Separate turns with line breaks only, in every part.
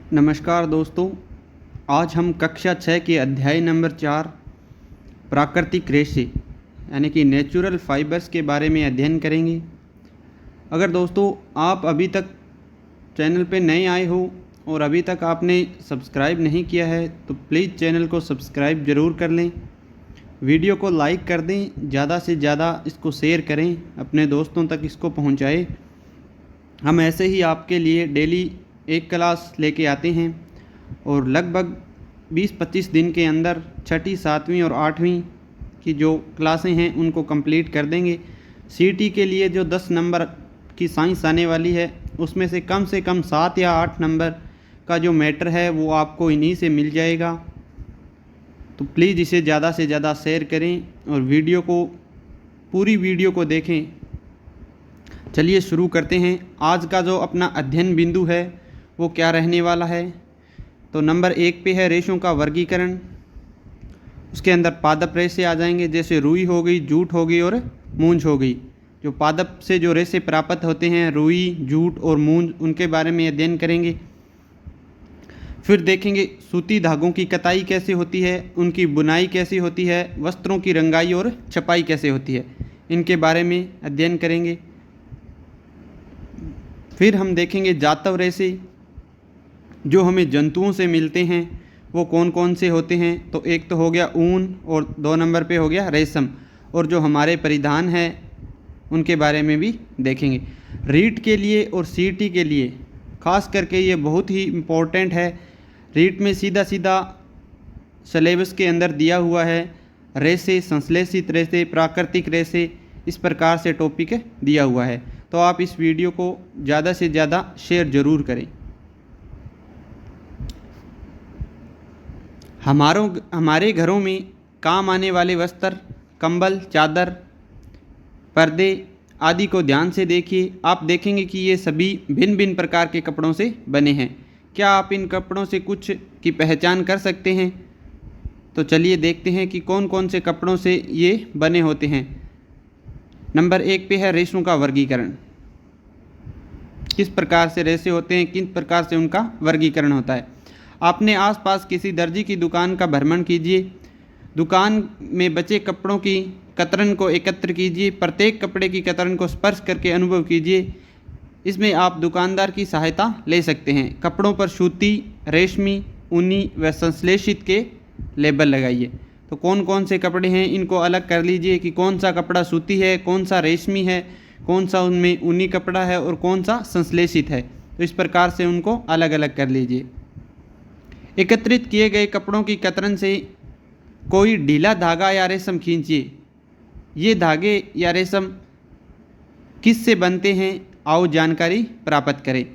नमस्कार दोस्तों, आज हम कक्षा 6 के अध्याय नंबर 4 प्राकृतिक रेशे यानी कि नेचुरल फाइबर्स के बारे में अध्ययन करेंगे। अगर दोस्तों आप अभी तक चैनल पे नए आए हो और अभी तक आपने सब्सक्राइब नहीं किया है तो प्लीज़ चैनल को सब्सक्राइब ज़रूर कर लें, वीडियो को लाइक कर दें, ज़्यादा से ज़्यादा इसको शेयर करें, अपने दोस्तों तक इसको पहुँचाएँ। हम ऐसे ही आपके लिए डेली एक क्लास लेके आते हैं और लगभग 20-25 दिन के अंदर 6ठी, 7वीं और 8वीं की जो क्लासें हैं उनको कंप्लीट कर देंगे। सीटी के लिए जो 10 नंबर की साइंस आने वाली है उसमें से कम 7 या 8 नंबर का जो मैटर है वो आपको इन्हीं से मिल जाएगा। तो प्लीज़ इसे ज़्यादा से ज़्यादा शेयर करें और पूरी वीडियो को देखें। चलिए शुरू करते हैं। आज का जो अपना अध्ययन बिंदु है वो क्या रहने वाला है, तो नंबर 1 पे है रेशों का वर्गीकरण। उसके अंदर पादप रेशे आ जाएंगे, जैसे रुई हो गई, जूट हो गई और मूंज हो गई। जो पादप से जो रेशे प्राप्त होते हैं, रुई, जूट और मूंज, उनके बारे में अध्ययन करेंगे। फिर देखेंगे सूती धागों की कताई कैसे होती है, उनकी बुनाई कैसी होती है, वस्त्रों की रंगाई और छपाई कैसे होती है, इनके बारे में अध्ययन करेंगे। फिर हम देखेंगे जातव रेशे जो हमें जंतुओं से मिलते हैं वो कौन कौन से होते हैं। तो एक तो हो गया ऊन और 2 नंबर पे हो गया रेशम, और जो हमारे परिधान हैं उनके बारे में भी देखेंगे। रीट के लिए और सीटी के लिए खास करके ये बहुत ही इम्पोर्टेंट है। रीट में सीधा सिलेबस के अंदर दिया हुआ है रेशे, संश्लेषित रेशे, प्राकृतिक रेशे, इस प्रकार से टॉपिक दिया हुआ है। तो आप इस वीडियो को ज़्यादा से ज़्यादा शेयर ज़रूर करें। हमारे घरों में काम आने वाले वस्त्र, कंबल, चादर, पर्दे आदि को ध्यान से देखिए। आप देखेंगे कि ये सभी भिन्न भिन्न प्रकार के कपड़ों से बने हैं। क्या आप इन कपड़ों से कुछ की पहचान कर सकते हैं? तो चलिए देखते हैं कि कौन कौन से कपड़ों से ये बने होते हैं। नंबर 1 पे है रेशों का वर्गीकरण। किस प्रकार से रेशे होते हैं, किस प्रकार से उनका वर्गीकरण होता है। आपने आसपास किसी दर्जी की दुकान का भ्रमण कीजिए। दुकान में बचे कपड़ों की कतरन को एकत्र कीजिए। प्रत्येक कपड़े की कतरन को स्पर्श करके अनुभव कीजिए। इसमें आप दुकानदार की सहायता ले सकते हैं। कपड़ों पर सूती, रेशमी, ऊनी व संश्लेषित के लेबल लगाइए। तो कौन कौन से कपड़े हैं इनको अलग कर लीजिए कि कौन सा कपड़ा सूती है, कौन सा रेशमी है, कौन सा उनमें ऊनी कपड़ा है और कौन सा संश्लेषित है। तो इस प्रकार से उनको अलग अलग कर लीजिए। एकत्रित किए गए कपड़ों की कतरन से कोई ढीला धागा या रेशम खींचिए। ये धागे या रेशम किस से बनते हैं, आओ जानकारी प्राप्त करें।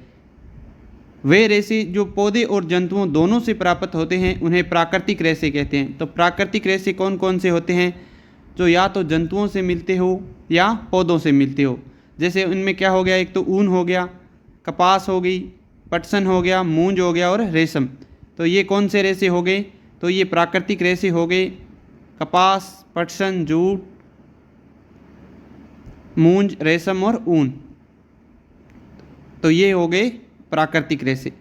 वे रेशे जो पौधे और जंतुओं दोनों से प्राप्त होते हैं उन्हें प्राकृतिक रेशे कहते हैं। तो प्राकृतिक रेशे कौन कौन से होते हैं? जो या तो जंतुओं से मिलते हो या पौधों से मिलते हो। जैसे उनमें क्या हो गया, एक तो ऊन हो गया, कपास हो गई, पटसन हो गया, मूंज हो गया और रेशम। तो ये कौन से रेशे हो गए? तो ये प्राकृतिक रेशे हो गए। कपास, पटसन, जूट, मूंज, रेशम और ऊन, तो ये हो गए प्राकृतिक रेशे।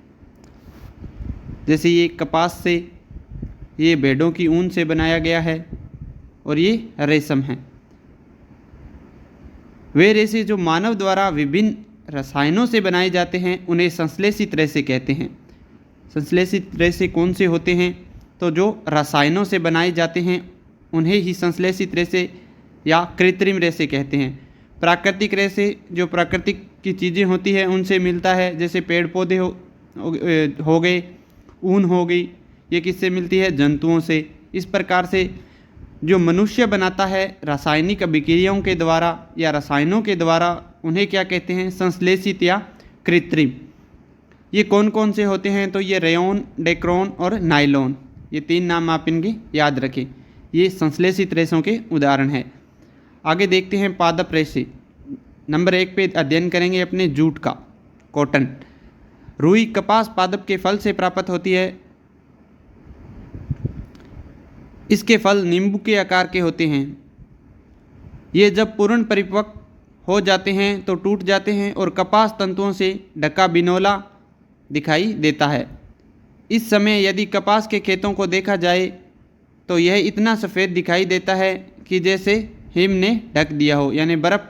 जैसे ये कपास से, ये भेड़ों की ऊन से बनाया गया है और ये रेशम है। वे रेशे जो मानव द्वारा विभिन्न रसायनों से बनाए जाते हैं उन्हें संश्लेषित रेशे कहते हैं। संश्लेषित रेशे कौन से होते हैं? तो जो रसायनों से बनाए जाते हैं उन्हें ही संश्लेषित रेशे या कृत्रिम रेशे कहते हैं। प्राकृतिक रेशे जो प्राकृतिक की चीज़ें होती है उनसे मिलता है, जैसे पेड़ पौधे हो गए, ऊन हो गई, ये किससे मिलती है? जंतुओं से। इस प्रकार से जो मनुष्य बनाता है रासायनिक अभिक्रियाओं के द्वारा या रसायनों के द्वारा, उन्हें क्या कहते हैं? संश्लेषित या कृत्रिम। ये कौन कौन से होते हैं? तो ये रेयॉन, डेक्रोन और नायलॉन, ये 3 नाम आप इनके याद रखें। ये संश्लेषित रेशों के उदाहरण हैं। आगे देखते हैं पादप रेशे। नंबर 1 पे अध्ययन करेंगे अपने जूट का, कॉटन। रुई, कपास पादप के फल से प्राप्त होती है। इसके फल नींबू के आकार के होते हैं। ये जब पूर्ण परिपक्व हो जाते हैं तो टूट जाते हैं और कपास तंतुओं से ढका बिनौला दिखाई देता है। इस समय यदि कपास के खेतों को देखा जाए तो यह इतना सफ़ेद दिखाई देता है कि जैसे हिम ने ढक दिया हो, यानी बर्फ़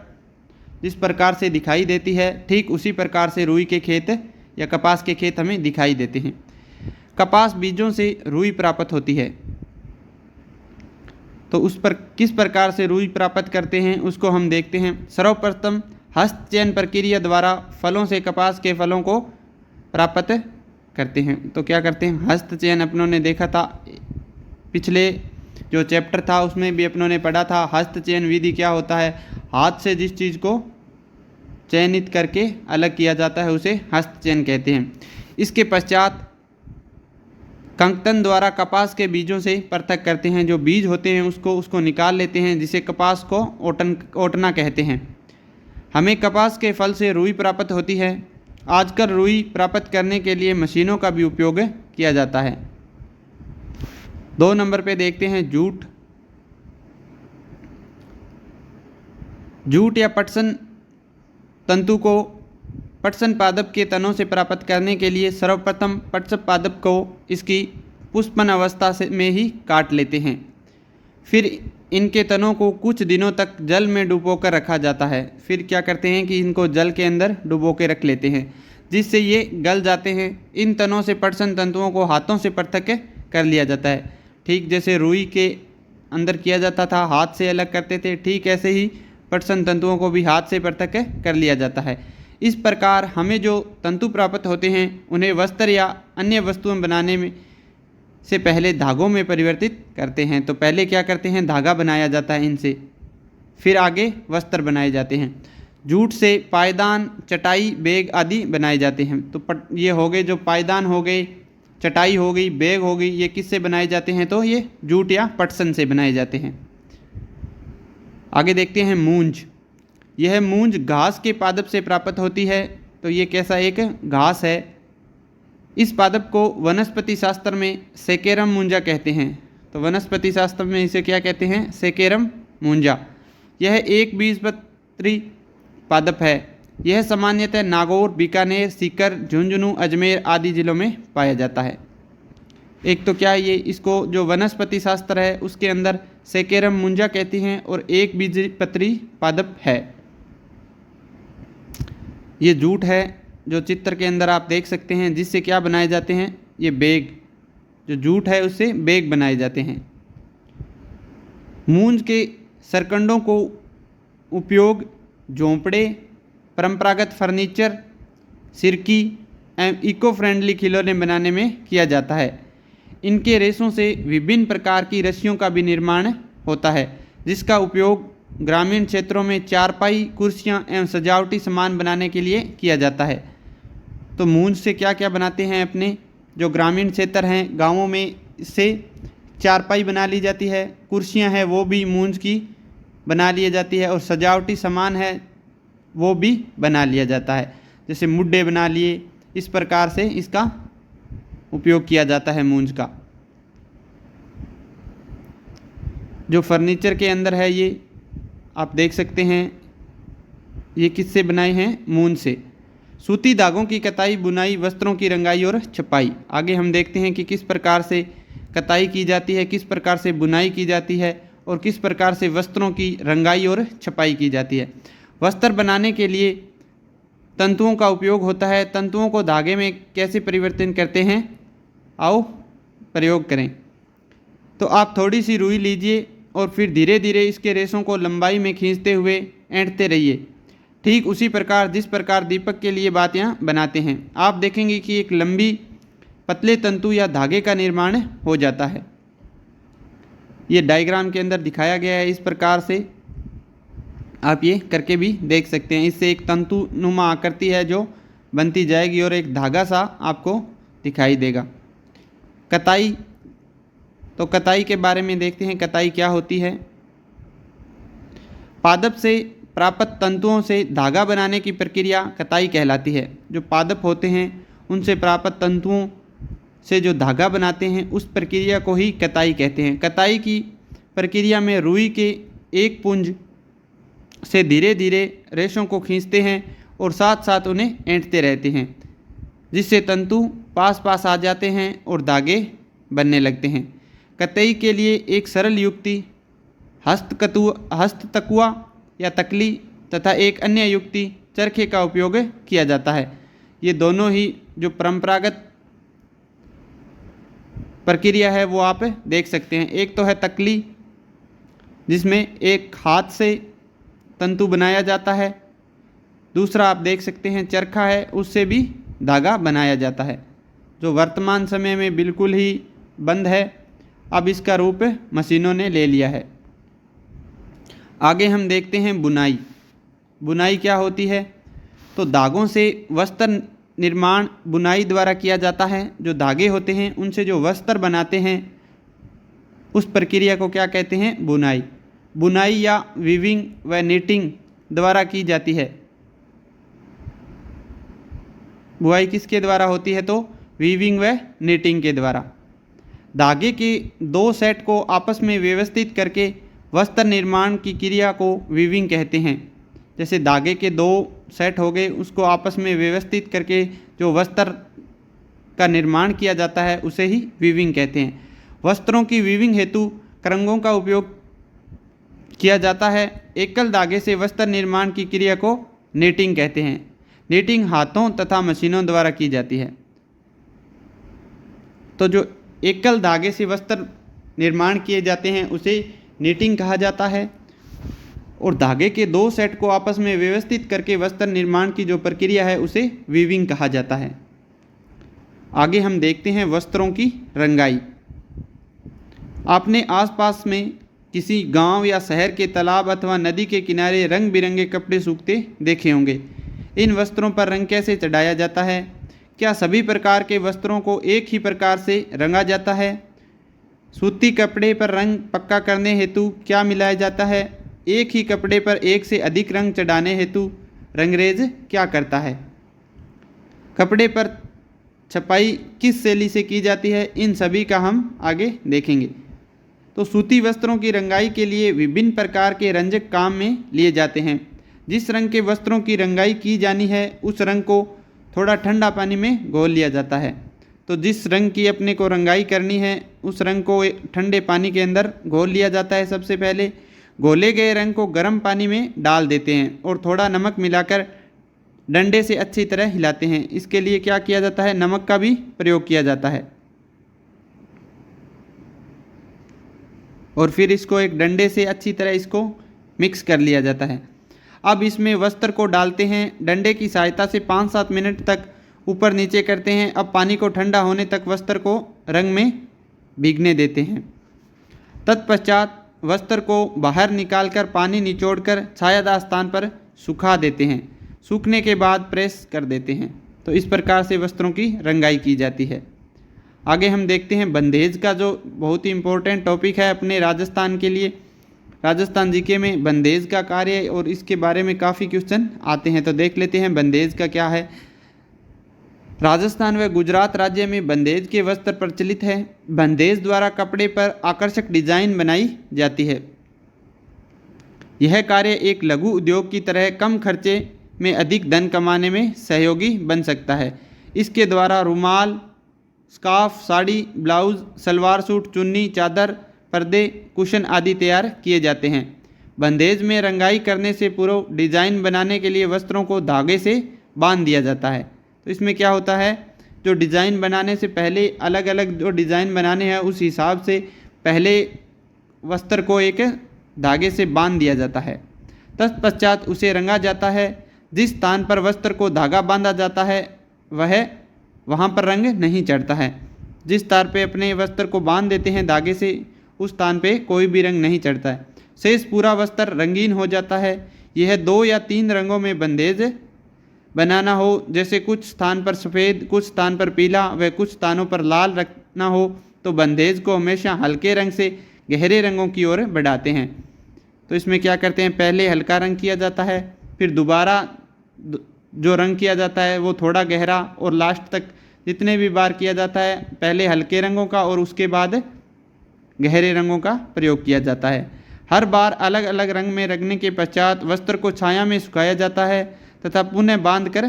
जिस प्रकार से दिखाई देती है ठीक उसी प्रकार से रुई के खेत या कपास के खेत हमें दिखाई देते हैं। कपास बीजों से रुई प्राप्त होती है, तो उस पर किस प्रकार से रुई प्राप्त करते हैं उसको हम देखते हैं। सर्वप्रथम हस्तचयन प्रक्रिया द्वारा फलों से कपास के फलों को प्राप्त करते हैं। तो क्या करते हैं, हस्तचयन अपनों ने देखा था, पिछले जो चैप्टर था उसमें भी अपनों ने पढ़ा था। हस्तचयन विधि क्या होता है, हाथ से जिस चीज़ को चयनित करके अलग किया जाता है उसे हस्तचयन कहते हैं। इसके पश्चात कंकतन द्वारा कपास के बीजों से पृथक करते हैं। जो बीज होते हैं उसको निकाल लेते हैं, जिसे कपास को ओटना कहते हैं। हमें कपास के फल से रुई प्राप्त होती है। आजकल रुई प्राप्त करने के लिए मशीनों का भी उपयोग किया जाता है। 2 नंबर पे देखते हैं जूट। जूट या पटसन तंतु को पटसन पादप के तनों से प्राप्त करने के लिए सर्वप्रथम पटसन पादप को इसकी पुष्पन अवस्था में ही काट लेते हैं। फिर इनके तनों को कुछ दिनों तक जल में डुबोकर रखा जाता है। फिर क्या करते हैं कि इनको जल के अंदर डुबो के रख लेते हैं, जिससे ये गल जाते हैं। इन तनों से पटसन तंतुओं को हाथों से पृथक कर लिया जाता है। ठीक जैसे रुई के अंदर किया जाता था, हाथ से अलग करते थे, ठीक ऐसे ही पटसन तंतुओं को भी हाथ से पृथक कर लिया जाता है। इस प्रकार हमें जो तंतु प्राप्त होते हैं उन्हें वस्त्र या अन्य वस्तुएं बनाने में से पहले धागों में परिवर्तित करते हैं। तो पहले क्या करते हैं, धागा बनाया जाता है इनसे, फिर आगे वस्त्र बनाए जाते हैं। जूट से पायदान, चटाई, बैग आदि बनाए जाते हैं। तो ये हो गए जो पायदान हो गए, चटाई हो गई, बैग हो गई, ये किससे बनाए जाते हैं, तो ये जूट या पटसन से बनाए जाते हैं। आगे देखते हैं मूंज। यह मूंज घास के पादप से प्राप्त होती है। तो ये कैसा एक घास है। इस पादप को वनस्पति शास्त्र में सेकेरम मूंजा कहते हैं। तो वनस्पति शास्त्र में इसे क्या कहते हैं, सेकेरम मूंजा। यह एक बीजपत्री पादप है। यह सामान्यतः नागौर, बीकानेर, सीकर, झुंझुनू, अजमेर आदि जिलों में पाया जाता है। एक तो क्या ये इसको जो वनस्पति शास्त्र है उसके अंदर सेकेरम मूंजा कहती हैं और एक बीजपत्री पादप है। ये जूट है जो चित्र के अंदर आप देख सकते हैं, जिससे क्या बनाए जाते हैं, ये बैग, जो जूट है उससे बैग बनाए जाते हैं। मूंज के सरकंडों को उपयोग झोंपड़े, परंपरागत फर्नीचर, सिरकी एवं इको फ्रेंडली खिलौने बनाने में किया जाता है। इनके रेशों से विभिन्न प्रकार की रस्सियों का भी निर्माण होता है, जिसका उपयोग ग्रामीण क्षेत्रों में चारपाई, कुर्सियां एवं सजावटी सामान बनाने के लिए किया जाता है। तो मूंज से क्या क्या बनाते हैं, अपने जो ग्रामीण क्षेत्र हैं गांवों में से चारपाई बना ली जाती है, कुर्सियां हैं वो भी मूंज की बना लिया जाती है, और सजावटी सामान है वो भी बना लिया जाता है, जैसे मुड्डे बना लिए। इस प्रकार से इसका उपयोग किया जाता है मूंज का। जो फर्नीचर के अंदर है ये आप देख सकते हैं, ये किससे बनाए हैं, मूंज से। सूती धागों की कताई, बुनाई, वस्त्रों की रंगाई और छपाई। आगे हम देखते हैं कि किस प्रकार से कताई की जाती है, किस प्रकार से बुनाई की जाती है और किस प्रकार से वस्त्रों की रंगाई और छपाई की जाती है। वस्त्र बनाने के लिए तंतुओं का उपयोग होता है। तंतुओं को धागे में कैसे परिवर्तन करते हैं, आओ प्रयोग करें। तो आप थोड़ी सी रुई लीजिए और फिर धीरे धीरे इसके रेशों को लंबाई में खींचते हुए ऐंठते रहिए। ठीक उसी प्रकार जिस प्रकार दीपक के लिए बातियां बनाते हैं, आप देखेंगे कि एक लंबी पतले तंतु या धागे का निर्माण हो जाता है। ये डायग्राम के अंदर दिखाया गया है, इस प्रकार से आप ये करके भी देख सकते हैं। इससे एक तंतु नुमा आकृति है जो बनती जाएगी और एक धागा सा आपको दिखाई देगा। कताई, तो कताई के बारे में देखते हैं, कताई क्या होती है। पादप से प्राप्त तंतुओं से धागा बनाने की प्रक्रिया कताई कहलाती है। जो पादप होते हैं उनसे प्राप्त तंतुओं से जो धागा बनाते हैं उस प्रक्रिया को ही कताई कहते हैं। कताई की प्रक्रिया में रुई के एक पुंज से धीरे धीरे रेशों को खींचते हैं और साथ साथ उन्हें ऐंठते रहते हैं, जिससे तंतु पास पास आ जाते हैं और धागे बनने लगते हैं। कतई के लिए एक सरल युक्ति हस्ततकुआ या तकली तथा एक अन्य युक्ति चरखे का उपयोग किया जाता है। ये दोनों ही जो परंपरागत प्रक्रिया है वो आप देख सकते हैं। एक तो है तकली, जिसमें एक हाथ से तंतु बनाया जाता है। दूसरा आप देख सकते हैं चरखा है, उससे भी धागा बनाया जाता है, जो वर्तमान समय में बिल्कुल ही बंद है। अब इसका रूप मशीनों ने ले लिया है। आगे हम देखते हैं बुनाई। बुनाई क्या होती है? तो धागों से वस्त्र निर्माण बुनाई द्वारा किया जाता है। जो धागे होते हैं उनसे जो वस्त्र बनाते हैं उस प्रक्रिया को क्या कहते हैं? बुनाई। बुनाई या वीविंग व नीटिंग द्वारा की जाती है। बुनाई किसके द्वारा होती है? तो वीविंग व नीटिंग के द्वारा। धागे के दो सेट को आपस में व्यवस्थित करके वस्त्र निर्माण की क्रिया को वीविंग कहते हैं। जैसे धागे के दो सेट हो गए, उसको आपस में व्यवस्थित करके जो वस्त्र का निर्माण किया जाता है उसे ही वीविंग कहते हैं। वस्त्रों की वीविंग हेतु करंगों का उपयोग किया जाता है। एकल धागे से वस्त्र निर्माण की क्रिया को नीटिंग कहते हैं। नीटिंग हाथों तथा मशीनों द्वारा की जाती है। तो जो एकल धागे से वस्त्र निर्माण किए जाते हैं उसे नीटिंग कहा जाता है, और धागे के दो सेट को आपस में व्यवस्थित करके वस्त्र निर्माण की जो प्रक्रिया है उसे वीविंग कहा जाता है। आगे हम देखते हैं वस्त्रों की रंगाई। आपने आसपास में किसी गांव या शहर के तालाब अथवा नदी के किनारे रंग बिरंगे कपड़े सूखते देखे होंगे। इन वस्त्रों पर रंग कैसे चढ़ाया जाता है? क्या सभी प्रकार के वस्त्रों को एक ही प्रकार से रंगा जाता है? सूती कपड़े पर रंग पक्का करने हेतु क्या मिलाया जाता है? एक ही कपड़े पर एक से अधिक रंग चढ़ाने हेतु रंगरेज क्या करता है? कपड़े पर छपाई किस शैली से की जाती है? इन सभी का हम आगे देखेंगे। तो सूती वस्त्रों की रंगाई के लिए विभिन्न प्रकार के रंजक काम में लिए जाते हैं। जिस रंग के वस्त्रों की रंगाई की जानी है उस रंग को थोड़ा ठंडा पानी में घोल लिया जाता है। तो जिस रंग की अपने को रंगाई करनी है उस रंग को ठंडे पानी के अंदर घोल लिया जाता है। सबसे पहले घोले गए रंग को गर्म पानी में डाल देते हैं और थोड़ा नमक मिलाकर डंडे से अच्छी तरह हिलाते हैं। इसके लिए क्या किया जाता है? नमक का भी प्रयोग किया जाता है। और फिर इसको एक डंडे से अच्छी तरह इसको मिक्स कर लिया जाता है। अब इसमें वस्त्र को डालते हैं। डंडे की सहायता से 5-7 मिनट तक ऊपर नीचे करते हैं। अब पानी को ठंडा होने तक वस्त्र को रंग में भीगने देते हैं। तत्पश्चात वस्त्र को बाहर निकालकर पानी निचोड़कर छायादार स्थान पर सुखा देते हैं। सूखने के बाद प्रेस कर देते हैं। तो इस प्रकार से वस्त्रों की रंगाई की जाती है। आगे हम देखते हैं बंदेज का, जो बहुत ही इम्पोर्टेंट टॉपिक है अपने राजस्थान के लिए। राजस्थान जीके में बंदेज का कार्य और इसके बारे में काफ़ी क्वेश्चन आते हैं। तो देख लेते हैं बंदेज का क्या है। राजस्थान व गुजरात राज्य में बंदेज के वस्त्र प्रचलित है। बंदेज द्वारा कपड़े पर आकर्षक डिजाइन बनाई जाती है। यह कार्य एक लघु उद्योग की तरह कम खर्चे में अधिक धन कमाने में सहयोगी बन सकता है। इसके द्वारा रुमाल, scarf, sari, blouse, salwar suit, चुन्नी, चादर, पर्दे, कुशन आदि तैयार किए जाते हैं। बंदेज में रंगाई करने से पूर्व डिजाइन बनाने के लिए वस्त्रों को धागे से बांध दिया जाता है। तो इसमें क्या होता है, जो डिज़ाइन बनाने से पहले अलग अलग जो डिज़ाइन बनाने हैं उस हिसाब से पहले वस्त्र को एक धागे से बांध दिया जाता है। तत्पश्चात उसे रंगा जाता है। जिस स्थान पर वस्त्र को धागा बांधा जाता है वहाँ पर रंग नहीं चढ़ता है। जिस स्थान पे अपने वस्त्र को बांध देते हैं धागे से उस स्थान पे कोई भी रंग नहीं चढ़ता है। शेष पूरा वस्त्र रंगीन हो जाता है। यह 2 या 3 रंगों में बंदेज बनाना हो, जैसे कुछ स्थान पर सफ़ेद, कुछ स्थान पर पीला व कुछ स्थानों पर लाल रखना हो, तो बंदेज को हमेशा हल्के रंग से गहरे रंगों की ओर बढ़ाते हैं। तो इसमें क्या करते हैं, पहले हल्का रंग किया जाता है, फिर दोबारा जो रंग किया जाता है वो थोड़ा गहरा, और लास्ट तक जितने भी बार किया जाता है पहले हल्के रंगों का और उसके बाद गहरे रंगों का प्रयोग किया जाता है। हर बार अलग अलग रंग में रंगने के पश्चात वस्त्र को छाया में सुखाया जाता है तथा पुनः बांधकर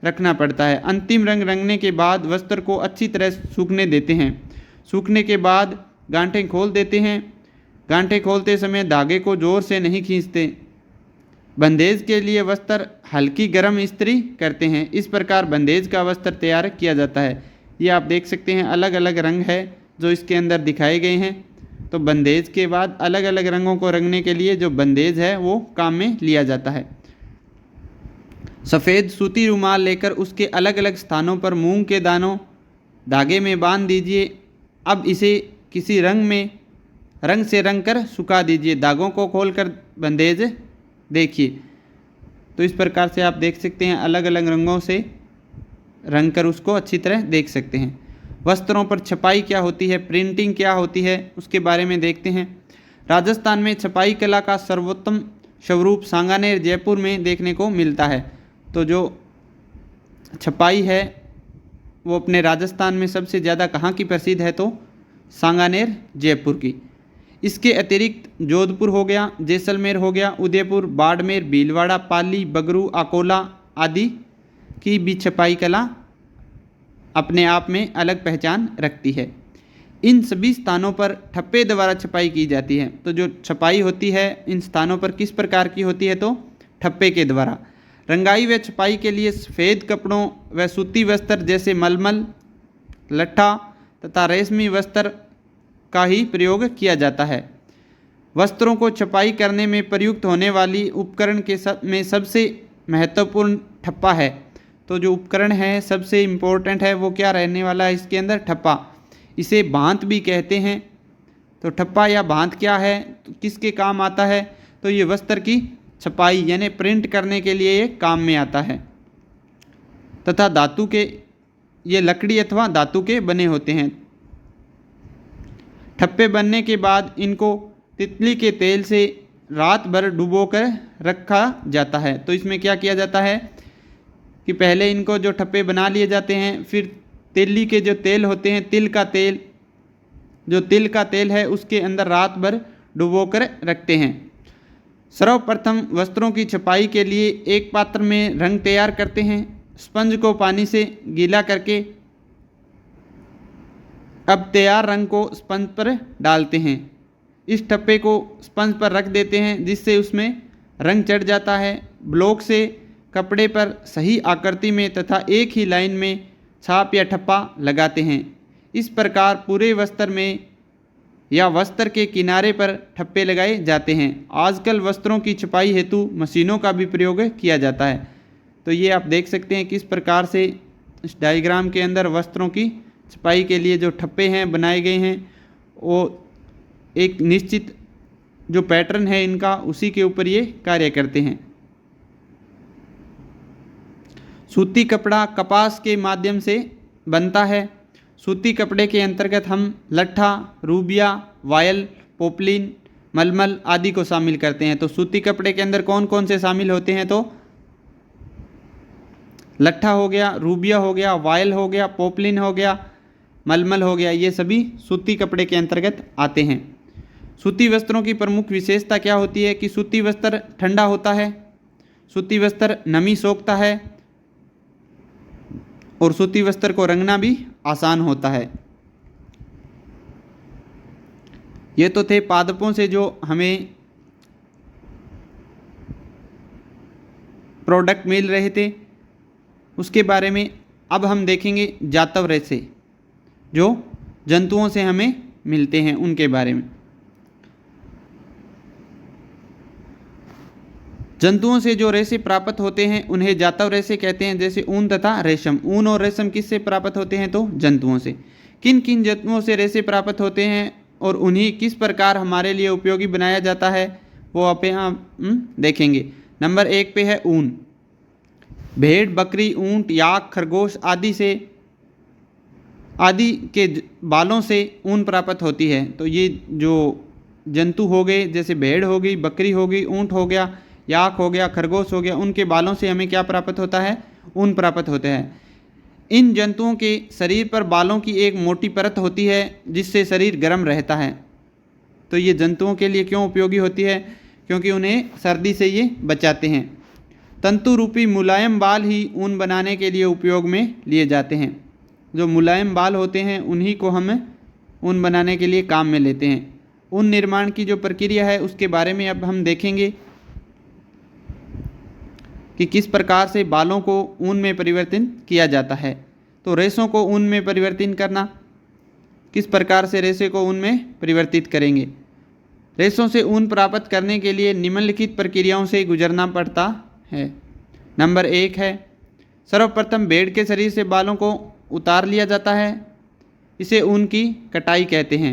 रखना पड़ता है। अंतिम रंग रंगने के बाद वस्त्र को अच्छी तरह सूखने देते हैं। सूखने के बाद गांठें खोल देते हैं। गांठें खोलते समय धागे को जोर से नहीं खींचते। बंदेज के लिए वस्त्र हल्की गर्म इस्त्री करते हैं। इस प्रकार बंदेज का वस्त्र तैयार किया जाता है। ये आप देख सकते हैं अलग अलग रंग है जो इसके अंदर दिखाए गए हैं। तो बंदेज के बाद अलग अलग रंगों को रंगने के लिए जो बंदेज है वो काम में लिया जाता है। सफ़ेद सूती रुमाल लेकर उसके अलग अलग स्थानों पर मूंग के दानों धागे में बांध दीजिए। अब इसे किसी रंग से रंग कर सुखा दीजिए। दागों को खोलकर बंदेज देखिए। तो इस प्रकार से आप देख सकते हैं अलग अलग रंगों से रंग कर उसको अच्छी तरह देख सकते हैं। वस्त्रों पर छपाई क्या होती है, प्रिंटिंग क्या होती है, उसके बारे में देखते हैं। राजस्थान में छपाई कला का सर्वोत्तम स्वरूप सांगानेर जयपुर में देखने को मिलता है। तो जो छपाई है वो अपने राजस्थान में सबसे ज़्यादा कहाँ की प्रसिद्ध है, तो सांगानेर जयपुर की। इसके अतिरिक्त जोधपुर हो गया, जैसलमेर हो गया, उदयपुर, बाड़मेर, भीलवाड़ा, पाली, बगरू, अकोला आदि की भी छपाई कला अपने आप में अलग पहचान रखती है। इन सभी स्थानों पर ठप्पे द्वारा छपाई की जाती है। तो जो छपाई होती है इन स्थानों पर किस प्रकार की होती है, तो ठप्पे के द्वारा। रंगाई व छपाई के लिए सफ़ेद कपड़ों व सूती वस्त्र जैसे मलमल, लट्ठा तथा रेशमी वस्त्र का ही प्रयोग किया जाता है। वस्त्रों को छपाई करने में प्रयुक्त होने वाली उपकरण में सबसे महत्वपूर्ण ठप्पा है। तो जो उपकरण है सबसे इम्पोर्टेंट है वो क्या रहने वाला है इसके अंदर, ठप्पा। इसे भांत भी कहते हैं। तो ठप्पा या भांत क्या है, तो किसके काम आता है, तो ये वस्त्र की छपाई यानी प्रिंट करने के लिए ये काम में आता है। तथा धातु के, ये लकड़ी अथवा धातु के बने होते हैं। ठप्पे बनने के बाद इनको तितली के तेल से रात भर डुबोकर रखा जाता है। तो इसमें क्या किया जाता है कि पहले इनको जो ठप्पे बना लिए जाते हैं, फिर तिल्ली के जो तेल होते हैं, तिल का तेल है उसके अंदर रात भर डुबोकर रखते हैं। सर्वप्रथम वस्त्रों की छपाई के लिए एक पात्र में रंग तैयार करते हैं। स्पंज को पानी से गीला करके अब तैयार रंग को स्पंज पर डालते हैं। इस ठप्पे को स्पंज पर रख देते हैं जिससे उसमें रंग चढ़ जाता है। ब्लॉक से कपड़े पर सही आकृति में तथा एक ही लाइन में छाप या ठप्पा लगाते हैं। इस प्रकार पूरे वस्त्र में या वस्त्र के किनारे पर ठप्पे लगाए जाते हैं। आजकल वस्त्रों की छपाई हेतु मशीनों का भी प्रयोग किया जाता है। तो ये आप देख सकते हैं किस प्रकार से इस डायग्राम के अंदर वस्त्रों की छपाई के लिए जो ठप्पे हैं बनाए गए हैं वो एक निश्चित जो पैटर्न है इनका उसी के ऊपर ये कार्य करते हैं। सूती कपड़ा कपास के माध्यम से बनता है। सूती कपड़े के अंतर्गत हम लट्ठा, रूबिया, वायल, पोपलिन, मलमल आदि को शामिल करते हैं। तो सूती कपड़े के अंदर कौन कौन से शामिल होते हैं, तो लट्ठा हो गया, रूबिया हो गया, वायल हो गया, पोपलिन हो गया, मलमल हो गया, ये सभी सूती कपड़े के अंतर्गत आते हैं। सूती वस्त्रों की प्रमुख विशेषता क्या होती है कि सूती वस्त्र ठंडा होता है, सूती वस्त्र नमी सोखता है और सूती वस्त्र को रंगना भी आसान होता है। ये तो थे पादपों से जो हमें प्रोडक्ट मिल रहे थे, उसके बारे में अब हम देखेंगे जातव रेशे जो जंतुओं से हमें मिलते हैं उनके बारे में। जंतुओं से जो रेशे प्राप्त होते हैं उन्हें जातव रेशे कहते हैं। जैसे ऊन तथा रेशम। ऊन और रेशम किससे प्राप्त होते हैं, तो जंतुओं से। किन किन जंतुओं से रेशे प्राप्त होते हैं और उन्हें किस प्रकार हमारे लिए उपयोगी बनाया जाता है वो आप यहाँ देखेंगे। नंबर 1 पे है ऊन। भेड़, बकरी, ऊंट, याक, खरगोश आदि के बालों से ऊन प्राप्त होती है। तो ये जो जंतु हो गए, जैसे भेड़ हो गई, बकरी हो गई, ऊंट हो गया, याक हो गया, खरगोश हो गया, उनके बालों से हमें क्या प्राप्त होता है, ऊन प्राप्त होता है। इन जंतुओं के शरीर पर बालों की एक मोटी परत होती है जिससे शरीर गर्म रहता है। तो ये जंतुओं के लिए क्यों उपयोगी होती है, क्योंकि उन्हें सर्दी से ये बचाते हैं। तंतु रूपी मुलायम बाल ही ऊन बनाने के लिए उपयोग में लिए जाते हैं। जो मुलायम बाल होते हैं उन्हीं को हम ऊन बनाने के लिए काम में लेते हैं। ऊन निर्माण की जो प्रक्रिया है उसके बारे में अब हम देखेंगे कि किस प्रकार से बालों को ऊन में परिवर्तित किया जाता है। तो रेशों को ऊन में परिवर्तित करना, किस प्रकार से रेशे को ऊन में परिवर्तित करेंगे। रेशों से ऊन प्राप्त करने के लिए निम्नलिखित प्रक्रियाओं से गुजरना पड़ता है। नंबर 1 है, सर्वप्रथम भेड़ के शरीर से बालों को उतार लिया जाता है, इसे ऊन की कटाई कहते हैं।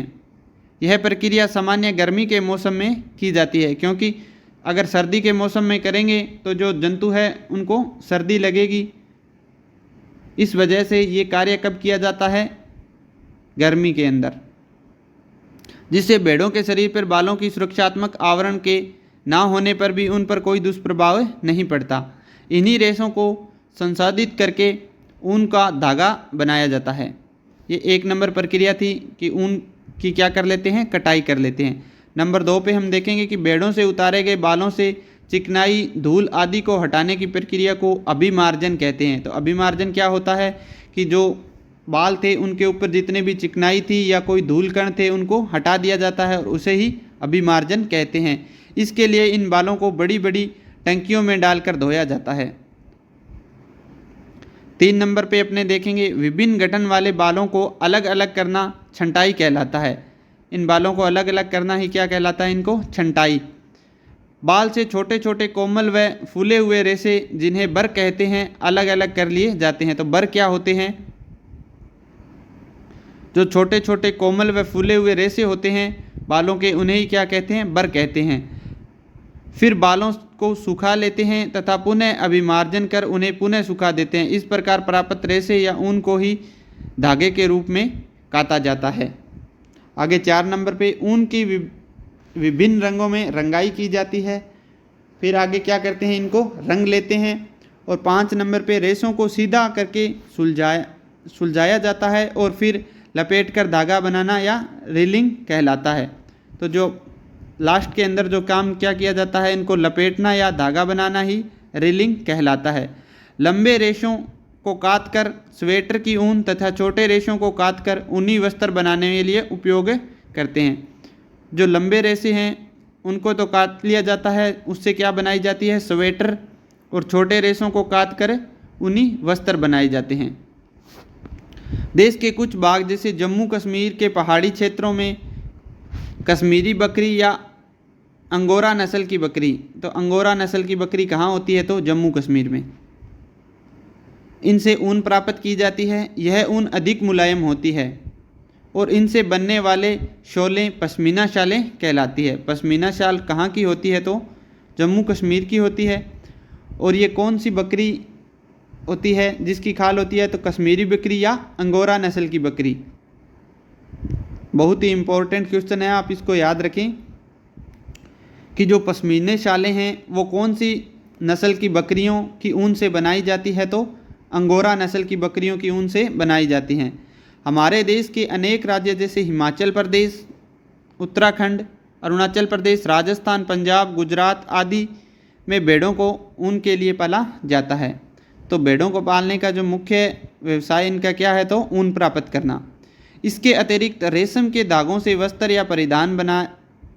यह प्रक्रिया सामान्य गर्मी के मौसम में की जाती है, क्योंकि अगर सर्दी के मौसम में करेंगे तो जो जंतु है उनको सर्दी लगेगी। इस वजह से ये कार्य कब किया जाता है, गर्मी के अंदर, जिससे भेड़ों के शरीर पर बालों की सुरक्षात्मक आवरण के ना होने पर भी उन पर कोई दुष्प्रभाव नहीं पड़ता। इन्हीं रेशों को संसाधित करके ऊन का धागा बनाया जाता है। ये 1 नंबर प्रक्रिया थी कि ऊन की क्या कर लेते हैं, कटाई कर लेते हैं। नंबर 2 पे हम देखेंगे कि भेड़ों से उतारे गए बालों से चिकनाई, धूल आदि को हटाने की प्रक्रिया को अभिमार्जन कहते हैं। तो अभिमार्जन क्या होता है कि जो बाल थे उनके ऊपर जितने भी चिकनाई थी या कोई धूल कण थे उनको हटा दिया जाता है और उसे ही अभिमार्जन कहते हैं। इसके लिए इन बालों को बड़ी बड़ी टंकियों में डालकर धोया जाता है। 3 नंबर पे अपने देखेंगे विभिन्न गठन वाले बालों को अलग अलग करना छंटाई कहलाता है। इन बालों को अलग अलग करना ही क्या कहलाता है, इनको छंटाई। बाल से छोटे छोटे कोमल व फूले हुए रेशे, जिन्हें बर कहते हैं, अलग अलग कर लिए जाते हैं। तो बर क्या होते हैं, जो छोटे छोटे कोमल व फूले हुए रेशे होते हैं बालों के, उन्हें ही क्या कहते हैं, बर कहते हैं। फिर बालों को सुखा लेते हैं तथा पुनः अभिमार्जन कर उन्हें पुनः सुखा देते हैं। इस प्रकार प्राप्त रेशे या ऊन को ही धागे के रूप में काता जाता है। आगे 4 नंबर पे ऊन की विभिन्न रंगों में रंगाई की जाती है। फिर आगे क्या करते हैं, इनको रंग लेते हैं। और 5 नंबर पे रेशों को सीधा करके सुलझाया जाता है और फिर लपेट कर धागा बनाना या रीलिंग कहलाता है। तो जो लास्ट के अंदर जो काम क्या किया जाता है, इनको लपेटना या धागा बनाना ही रीलिंग कहलाता है। लंबे रेशों को काट कर स्वेटर की ऊन तथा छोटे रेशों को काट कर ऊनी वस्त्र बनाने के लिए उपयोग करते हैं। जो लंबे रेशे हैं उनको तो काट लिया जाता है, उससे क्या बनाई जाती है, स्वेटर, और छोटे रेशों को काट कर ऊनी वस्त्र बनाए जाते हैं। देश के कुछ भाग जैसे जम्मू कश्मीर के पहाड़ी क्षेत्रों में कश्मीरी बकरी या अंगोरा नस्ल की बकरी, तो अंगोरा नस्ल की बकरी कहाँ होती है, तो जम्मू कश्मीर में, इनसे ऊन प्राप्त की जाती है। यह ऊन अधिक मुलायम होती है और इनसे बनने वाले शॉलें पश्मीना शालें कहलाती है। पश्मीना शाल कहाँ की होती है, तो जम्मू कश्मीर की होती है। और ये कौन सी बकरी होती है जिसकी खाल होती है, तो कश्मीरी बकरी या अंगोरा नस्ल की बकरी। बहुत ही इम्पोर्टेंट क्वेश्चन है, आप इसको याद रखें कि जो पश्मीने शालें हैं वो कौन सी नस्ल की बकरियों की ऊन से बनाई जाती है, तो अंगोरा नस्ल की बकरियों की ऊन से बनाई जाती हैं। हमारे देश के अनेक राज्य जैसे हिमाचल प्रदेश, उत्तराखंड, अरुणाचल प्रदेश, राजस्थान, पंजाब, गुजरात आदि में भेड़ों को ऊन के लिए पाला जाता है। तो भेड़ों को पालने का जो मुख्य व्यवसाय इनका क्या है, तो ऊन प्राप्त करना। इसके अतिरिक्त रेशम के धागों से वस्त्र या परिधान बना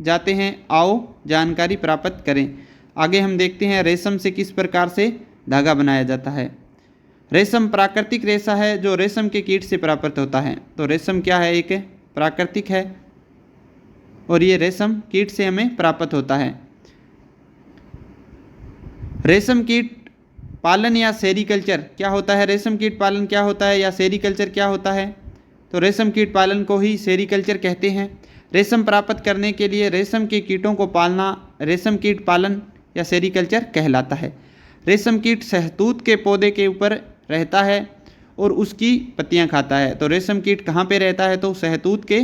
जाते हैं। आओ जानकारी प्राप्त करें। आगे हम देखते हैं रेशम से किस प्रकार से धागा बनाया जाता है। रेशम प्राकृतिक रेशा है जो रेशम के कीट से प्राप्त होता है। तो रेशम क्या है, एक प्राकृतिक है और ये रेशम कीट से हमें प्राप्त होता है। रेशम कीट पालन या सेरीकल्चर क्या होता है, रेशम कीट पालन क्या होता है या सेरीकल्चर क्या होता है, तो रेशम कीट पालन को ही सेरीकल्चर कहते हैं। रेशम प्राप्त करने के लिए रेशम के कीटों को पालना रेशम कीट पालन या सेरीकल्चर कहलाता है। रेशम कीट शहतूत के पौधे के ऊपर रहता है और उसकी पत्तियां खाता है। तो रेशम कीट कहाँ पे रहता है, तो शहतूत के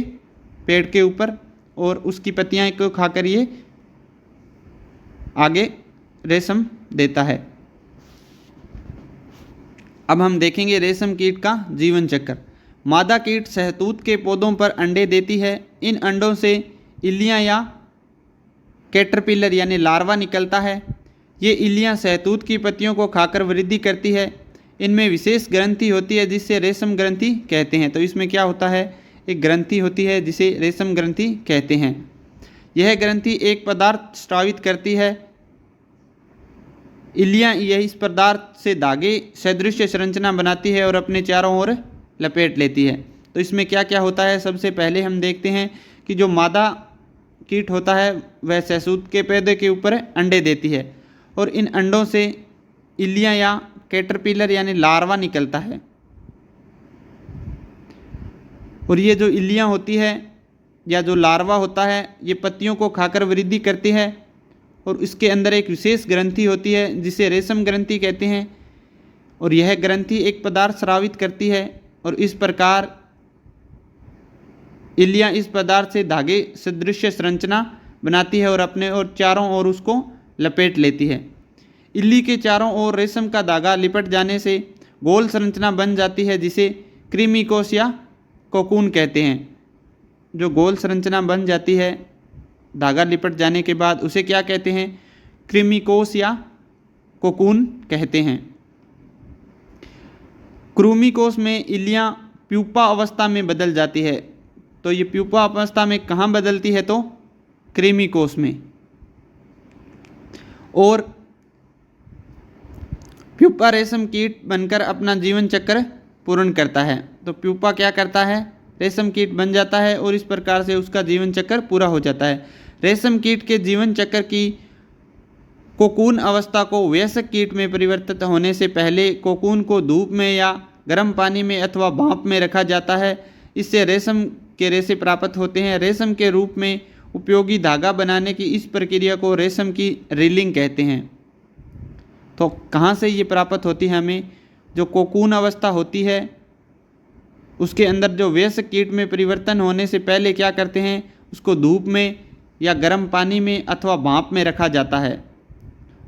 पेड़ के ऊपर, और उसकी पत्तियां को खाकर ये आगे रेशम देता है। अब हम देखेंगे रेशम कीट का जीवन चक्र। मादा कीट शहतूत के पौधों पर अंडे देती है। इन अंडों से इल्लियाँ या कैटरपिलर यानी लार्वा निकलता है। ये इल्लियाँ शहतूत की पत्तियों को खाकर वृद्धि करती है। इनमें विशेष ग्रंथि होती है जिससे रेशम ग्रंथि कहते हैं। तो इसमें क्या होता है, एक ग्रंथि होती है जिसे रेशम ग्रंथि कहते हैं। यह ग्रंथि एक पदार्थ स्रावित करती है। इल्लियाँ यह इस पदार्थ से धागे सदृश संरचना बनाती है और अपने चारों ओर लपेट लेती है। तो इसमें क्या क्या होता है, सबसे पहले हम देखते हैं कि जो मादा कीट होता है वह शहतूत के पौधे के ऊपर अंडे देती है और इन अंडों से इल्लियाँ या कैटरपिलर यानी लार्वा निकलता है। और ये जो इल्लियाँ होती है या जो लार्वा होता है ये पत्तियों को खाकर वृद्धि करती है और इसके अंदर एक विशेष ग्रंथि होती है जिसे रेशम ग्रंथि कहते हैं। और यह ग्रंथि एक पदार्थ स्रावित करती है और इस प्रकार इल्लियाँ इस पदार्थ से धागे सदृश संरचना बनाती है और अपने और चारों ओर उसको लपेट लेती है। इल्ली के चारों ओर रेशम का धागा लिपट जाने से गोल संरचना बन जाती है जिसे क्रीमीकोश या कोकून कहते हैं। जो गोल संरचना बन जाती है धागा लिपट जाने के बाद उसे क्या कहते हैं, क्रीमीकोश या कोकून कहते हैं। क्रूमीकोश में इल्लियाँ प्यूपा अवस्था में बदल जाती है। तो ये प्यूपा अवस्था में कहाँ बदलती है, तो क्रीमीकोश में। और प्यूपा रेशम कीट बनकर अपना जीवन चक्र पूर्ण करता है। तो प्यूपा क्या करता है, रेशम कीट बन जाता है और इस प्रकार से उसका जीवन चक्र पूरा हो जाता है। रेशम कीट के जीवन चक्र की कोकून अवस्था को वयस्क कीट में परिवर्तित होने से पहले कोकून को धूप में या गर्म पानी में अथवा भाप में रखा जाता है। इससे रेशम के रेशे प्राप्त होते हैं। रेशम के रूप में उपयोगी धागा बनाने की इस प्रक्रिया को रेशम की रीलिंग कहते हैं। तो कहाँ से ये प्राप्त होती है, हमें जो कोकून अवस्था होती है उसके अंदर जो वयस्क कीट में परिवर्तन होने से पहले क्या करते हैं, उसको धूप में या गर्म पानी में अथवा भाप में रखा जाता है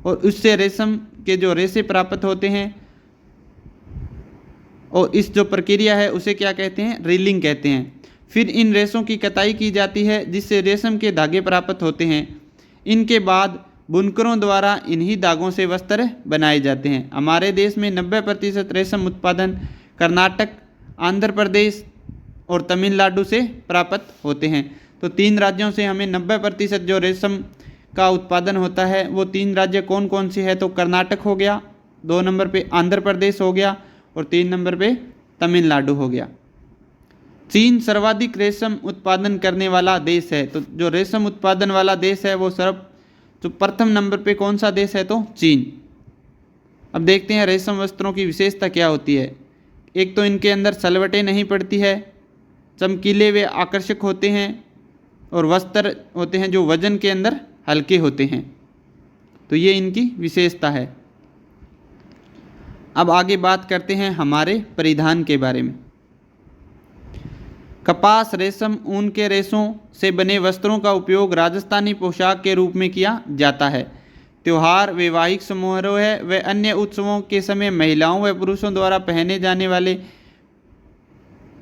और उससे रेशम के जो रेशे प्राप्त होते हैं और इस जो प्रक्रिया है उसे क्या कहते हैं, रीलिंग कहते हैं। फिर इन रेशों की कताई की जाती है जिससे रेशम के धागे प्राप्त होते हैं। इनके बाद बुनकरों द्वारा इन्हीं धागों से वस्त्र बनाए जाते हैं। हमारे देश में 90% रेशम उत्पादन कर्नाटक, आंध्र प्रदेश और तमिलनाडु से प्राप्त होते हैं। तो 3 राज्यों से हमें 90% जो रेशम का उत्पादन होता है वो 3 राज्य कौन कौन से है, तो कर्नाटक हो गया, 2 नंबर पे आंध्र प्रदेश हो गया और 3 नंबर पे तमिलनाडु हो गया। चीन सर्वाधिक रेशम उत्पादन करने वाला देश है। तो जो रेशम उत्पादन वाला देश है वो जो प्रथम नंबर पे कौन सा देश है, तो चीन। अब देखते हैं रेशम वस्त्रों की विशेषता क्या होती है। एक तो इनके अंदर सलवटें नहीं पड़ती है, चमकीले वे आकर्षक होते हैं और वस्त्र होते हैं जो वजन के अंदर हल्के होते हैं। तो ये इनकी विशेषता है। अब आगे बात करते हैं हमारे परिधान के बारे में। कपास, रेशम, ऊन के रेशों से बने वस्त्रों का उपयोग राजस्थानी पोशाक के रूप में किया जाता है। त्यौहार, वैवाहिक समारोह व अन्य उत्सवों के समय महिलाओं व पुरुषों द्वारा पहने जाने वाले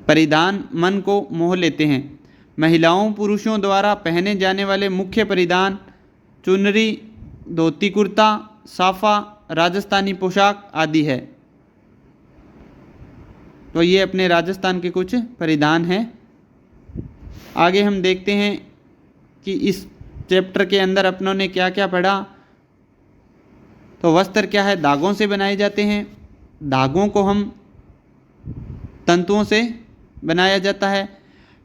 परिधान मन को मोह लेते हैं। महिलाओं पुरुषों द्वारा पहने जाने वाले मुख्य परिधान चुनरी, धोती कुर्ता, साफा, राजस्थानी पोशाक आदि है। तो ये अपने राजस्थान के कुछ परिधान हैं। आगे हम देखते हैं कि इस चैप्टर के अंदर अपनों ने क्या क्या पढ़ा। तो वस्त्र क्या है, धागों से बनाए जाते हैं। धागों को हम तंतुओं से बनाया जाता है।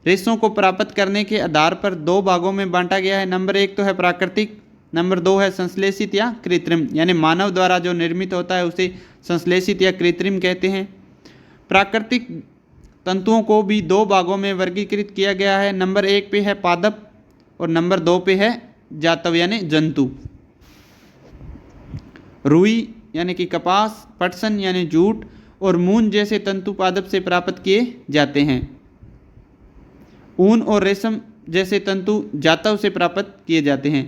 रेशों को प्राप्त करने के आधार पर 2 भागों में बांटा गया है। नंबर 1 तो है प्राकृतिक, नंबर 2 है संश्लेषित या कृत्रिम, यानी मानव द्वारा जो निर्मित होता है उसे संश्लेषित या कृत्रिम कहते हैं। प्राकृतिक तंतुओं को भी 2 भागों में वर्गीकृत किया गया है। नंबर 1 पे है पादप और नंबर 2 पे है जातव यानी जंतु। रुई यानी कि कपास, पटसन यानी जूट और मून जैसे तंतु पादप से प्राप्त किए जाते हैं। ऊन और रेशम जैसे तंतु जातव से प्राप्त किए जाते हैं।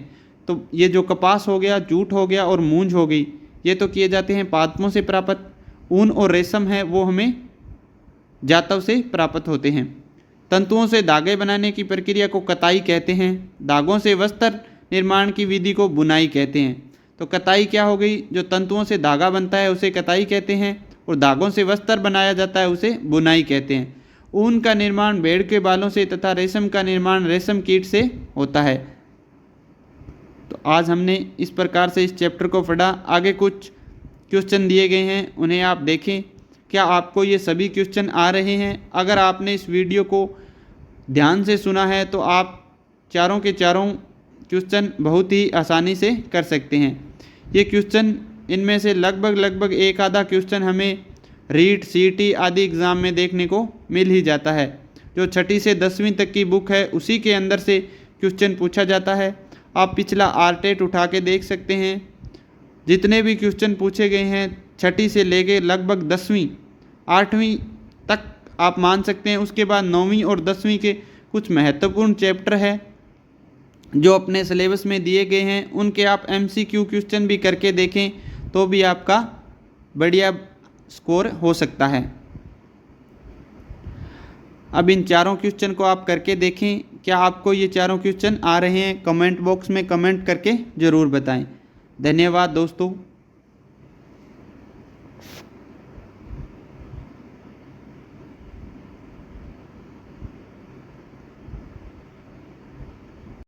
तो ये जो कपास हो गया, जूट हो गया और मूंज हो गई, ये तो किए जाते हैं पादपों से प्राप्त। ऊन और रेशम है वो हमें जातव से प्राप्त होते हैं। तंतुओं से धागे बनाने की प्रक्रिया को कताई कहते हैं। धागों से वस्त्र निर्माण की विधि को बुनाई कहते हैं। तो कताई क्या हो गई, जो तंतुओं से धागा बनता है उसे कताई कहते हैं, और धागों से वस्त्र बनाया जाता है उसे बुनाई कहते हैं। ऊन का निर्माण भेड़ के बालों से तथा रेशम का निर्माण रेशम कीट से होता है। तो आज हमने इस प्रकार से इस चैप्टर को पढ़ा। आगे कुछ क्वेश्चन दिए गए हैं, उन्हें आप देखें। क्या आपको ये सभी क्वेश्चन आ रहे हैं? अगर आपने इस वीडियो को ध्यान से सुना है तो आप चारों के चारों क्वेश्चन बहुत ही आसानी से कर सकते हैं। ये क्वेश्चन, इनमें से लगभग एक आधा क्वेश्चन हमें रीट, सीईटी आदि एग्ज़ाम में देखने को मिल ही जाता है। जो 6ठी से 10वीं तक की बुक है उसी के अंदर से क्वेश्चन पूछा जाता है। आप पिछला आरटेट उठा के देख सकते हैं। जितने भी क्वेश्चन पूछे गए हैं 6ठी से लेके लगभग 10वीं 8वीं तक आप मान सकते हैं। उसके बाद 9वीं और 10वीं के कुछ महत्वपूर्ण चैप्टर है जो अपने सिलेबस में दिए गए हैं, उनके आप MCQ क्वेश्चन भी करके देखें तो भी आपका बढ़िया स्कोर हो सकता है। अब इन चारों क्वेश्चन को आप करके देखें। क्या आपको ये चारों क्वेश्चन आ रहे हैं? कमेंट बॉक्स में कमेंट करके ज़रूर बताएं। धन्यवाद दोस्तों।